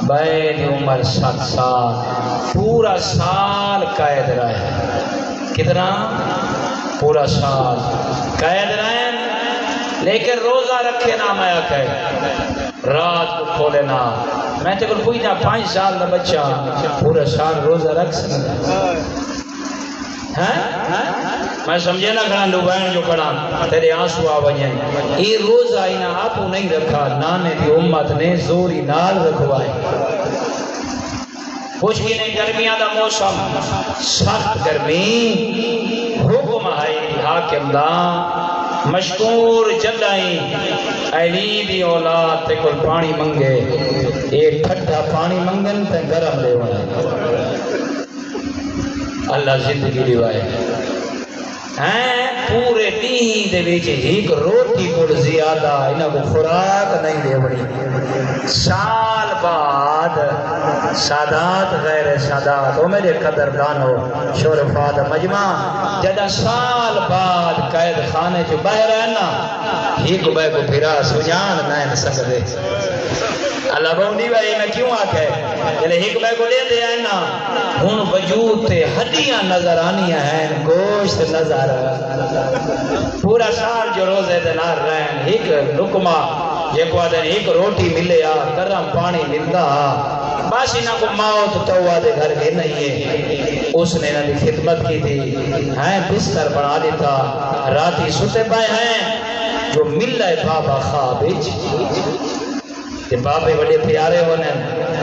بے دی عمر 7 سال پورا سال قید رہے کتنا پورا سال قید رہے لیکن روزہ رکھے نہ میں کہے رات کو کھولے نہ میں تے کوئی نہ 5 سال کا بچہ پورا سال روزہ رکھ سکتا میں سمجھے نہ کھڑا لبین جو کھڑا تیرے آنسو آوائیں یہ روزہ اینا آپو نہیں رکھا نانے دی امت نے زوری نال رکھوائے خوشکی نہیں گرمیاں دا موسم سخت گرمی حکم آئی حاکم دا مشکور جلائیں ایلی دی اولاد تے کوئی پانی منگے ایک ٹھٹا پانی منگن تے گرم لے ہوئے اللہ زندگی دیوائے پورے دین دے بیچ ایک روٹی کو زیادہ انہاں کو خوراک نہیں دے بڑی سال بعد سادات غیر سادات او میرے قدردانو شرفا دا مجمع جدہ سال بعد قید خانے جو باہر رہنا ایک بے کو پھرا سجان نائن سکتے اللہ بہنی بھائی میں کیوں آکھے جلے حکمہ کو لے دے آئے نا ان وجود تے ہڈیاں نظر آنیاں ہیں گوشت نظر پورا سال جو روزے دنار رہن ایک لکمہ یہ کو آدھیں ایک روٹی ملے آ گرم پانی ملتا باسی نہ کو موت تو آدھے گھر کے نہیں ہے اس نے نہ خدمت کی تھی ہیں بستر بنا دیتا راتی ستے پائے ہیں جو مل رہے بابا خوابج کہ بابے بڑے پیارے ہونے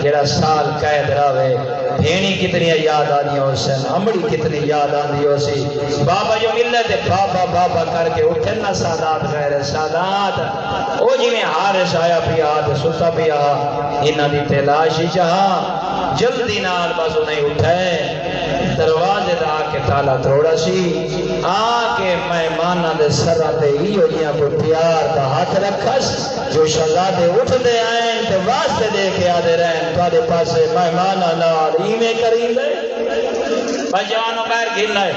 جڑا سال قید راوے بھینی کتنی یاد آنی ہو سن امڑی کتنی یاد آنی ہو سی بابا جو ملے تھے بابا بابا کر کے اٹھنا سادات غیر سادات او جی میں حارس آیا پیا آدھ ستا پیا انہ دی تلاشی چاہا جلدی نال بازو نہیں اٹھائے دروازے دا آکے تالا تروڑا سی آکے مہمانہ دے سرہ دے ہی ہو جیاں کو پیار دا ہاتھ رکھس جو شہزادے اٹھ دے آئیں تے واسطے دے کے آدھے رہن توڑے پاسے مہمانہ نال ایمیں کریں لے بجانو بیر گھن لائے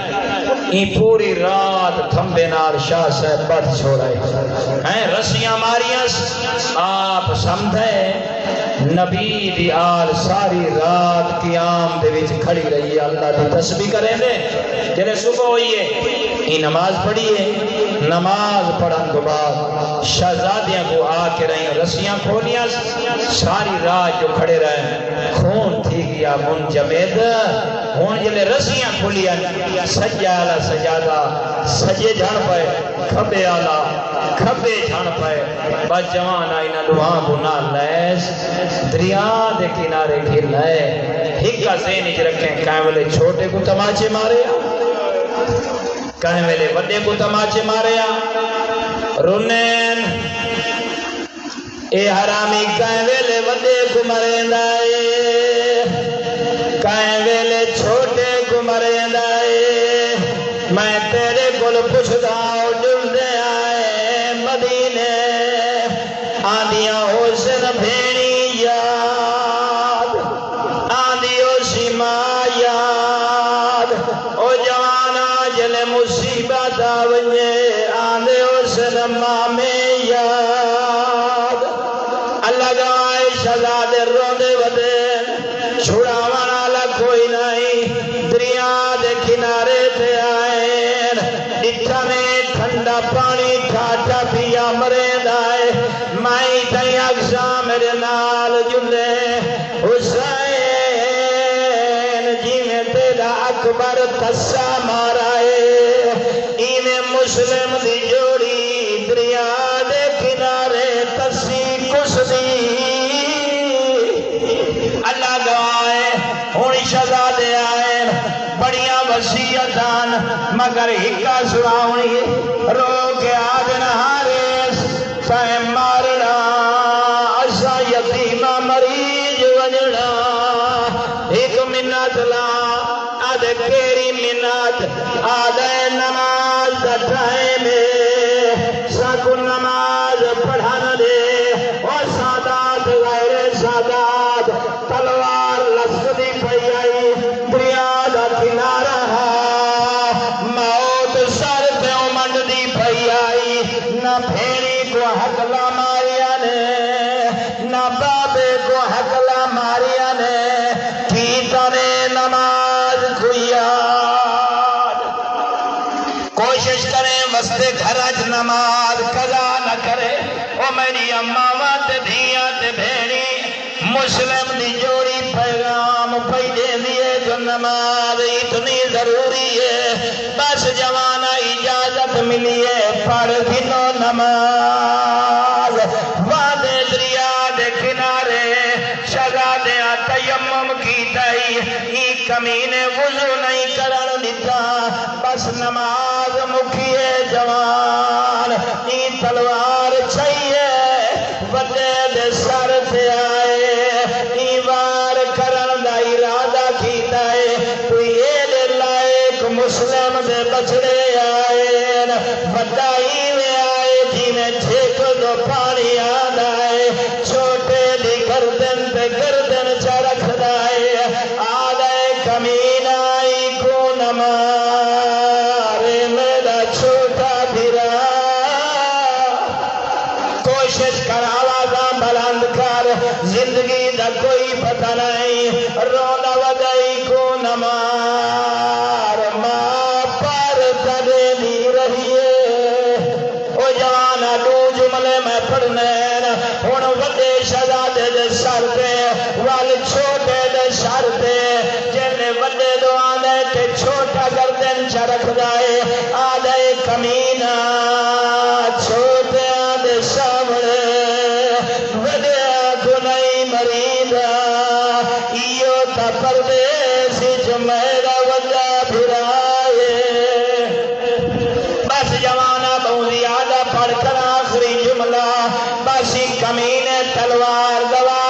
این پوری رات تھمبے نال شاہ صاحب بات چھوڑائے ہیں رسیاں ماریاں آپ سمجھے نبی دی آل ساری رات قیام دے وچ کھڑی رہی ہے اللہ دی تسبیح کریں دے جلے صبح ہوئیے یہ نماز پڑھیے نماز پڑھن کے بعد شہزادیاں کو آ کے رہیں رسیاں کھولیاں ساری رات جو کھڑے رہیں خون تھی گیا منجمد ہون جلے رسیاں کھولیاں سجا آلہ سجادہ سجے جھڑ پائے کھبے آلہ کھبے جھڑ پائے بس جوان آئینہ دعا بنا لیس دریا دے کنارے گھر لائے ہکا زینج رکھیں کہیں والے چھوٹے کو تماچے مارے کہیں والے بڑے کو تماچے مارے رونین اے حرامی کہیں والے بڑے کو مرے دائے کہیں والے چھوٹے کو مرے دائے میں تیرے کل پوچھتا ہوں جل دے آئے مدینے آدھیاں حسن بھینی یاد آدھیوں سیما یاد او جوانا جلے مصیبت آوئے آدھے حسن مامے یاد اللہ گائے شہزادے روندے ودے چھڑا والا کوئی نہیں پیا مرے دائے مائی تھی اکسا میرے نال جلے حسین جی میں تیرا اکبر تسا مارائے ایویں مسلم دی جوڑی دریا دے کنارے تسی کس دی اللہ گوائے ہونی شہزادے آئے بڑیاں وسیعتان مگر ہکا سراؤنی رو کے آدن حارس سائے مارنا اسا یتیمہ مریض ونجنا ایک منت لا آدھے کیری منت آدھے نماز دٹھائے میں ساکو نماز پڑھانا دے اور سادات غیر سادات تلوار لسکدی پئی آئی دریا دا کنارہ موت سر پہ منڈ دی پئی آئی نہ پھیڑی کو حقلا ماریا نے نہ بابے کو حقلا ماریا نے کی تنے نماز کھویاد کوشش کریں وستے گھرج نماز قضا نہ کرے او میری اماں تے دھیاں تے بھیڑی مسلم دی جوڑی پیغام پیدے دیئے جو نماز اتنی ضروری ہے بس جوانہ اجازت ملی ہے پڑھ گنو نماز وادے دریا دے کنارے شہزادے تیمم کی تائی ای کمینے وضو نہیں کرن دیتا بس نماز مکھیے جوان ای تلوار چاہیے وڈے دے سر تے آئے ای وار کرن دا ارادہ کیتا ہے کوئی ایلے لائق مسلم دے بچڑے آئے وڈائی میں آئے جی میں چھیک دو پانی آدھائے چھوٹے دی گردن تے گردن چرکھ دائے آدھائے کمین آئی کو نمارے میرا چھوٹا بھیرا کوشش کر آوازاں بلند کر زندگی دا کوئی پتہ نہیں رونا ودائی کو نمار ماں پر تدے دی رہی ہے او جوانا دو جملے میں پڑھنے ہون وڈے شہزادے دے سر تے وال چھوٹے دے سر تے جنے وڈے دعا دے تے چھوٹا گردن چرکھ دائے آدھے کمینہ چھوٹے دے سامنے وڈے کو نہیں مریدہ ایو تا پردیسی جو میرا وڈا بھرائے بس جوانا بہت زیادہ پڑھ کر آخری جملہ باسی کمینے تلوار گواہ